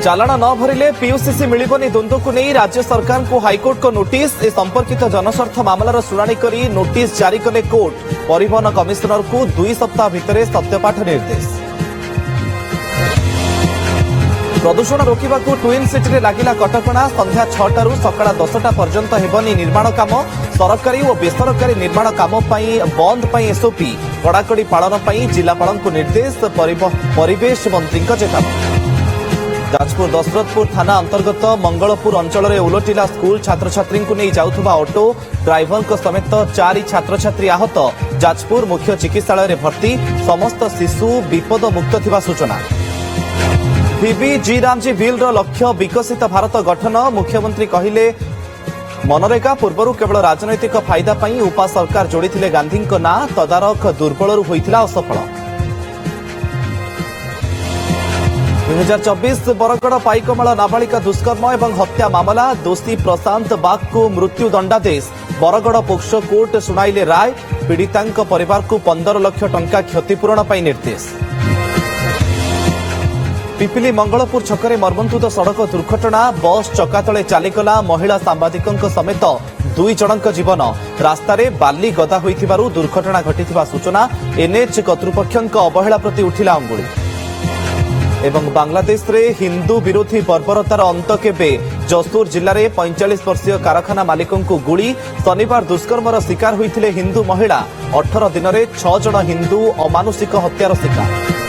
चालाण न भरिले पीयूसीसी मिलिबनी द्वंद्व को नहीं राज्य सरकार को हाईकोर्ट को नोटिस ए संपर्कित जनस्वार्थ मामलार शुणाणी करी नोटिस जारी कले कोर्ट परिवहन कमिशनर को 2 सप्ताह भितर सत्यपाठ निर्देश। प्रदूषण रोकने को ट्विन सिटी में लगिला कटकणा संध्या 6 सकाळ 10टा पर्यंत हेबनी निर्माण काम सरकारी और बेसरकारी निर्माण काम बंद एसओपी कड़ाकड़ी पालन जिलापाल को निर्देश परिवेश मंत्री चेतावनी। जाजपुर दशरथपुर थाना अंतर्गत मंगलपुर अंचल में उलटिला स्कूल छात्र छात्री को नहीं जाउथबा ऑटो ड्राइवर समेत 4 छात्र छात्री आहत जाजपुर मुख्य चिकित्सालय में भर्ती समस्त शिशु विपद मुक्त थिबा सूचना। VBG बिल लक्ष्य विकसित भारत गठन मुख्यमंत्री कहिले मनरेगा पूर्व केवल राजनैतिक फायदा पर उपा सरकार जोड़ी गांधी ना तदारख दुर्बल होता असफल। 2024 बरगड़ पाइकमाल नाबालिका दुष्कर्म और हत्या मामला दोषी प्रशांत बाग को मृत्यु दंडादेश बरगड़ पोक्सो कोर्ट शुणाइले राय पीड़िता परिवार को 15 लाख टंका क्षतिपूरण पर निर्देश। पिपिली मंगलपुर छकरे मर्मन्तुद सड़क दुर्घटना बस चकातले चालीगला महिला सांबादिकों समेत 2 जनक जीवन रास्तार बाली गदा होइथिबारु दुर्घटना घटिथिबा सूचना एनएच कर्तृपक्षक अवहेला प्रति उठिला अंगुली। एवं बांग्लादेश रे हिंदू विरोधी बर्बरतार अंत केबे जसपुर जिले में 45 वर्षीय कारखाना मालिकों को गुड़ी शनिवार दुष्कर्मर शिकार होइथिले हिंदू महिला 18 दिन में 6 जन हिंदू अमानुषिक हत्यार शिकार।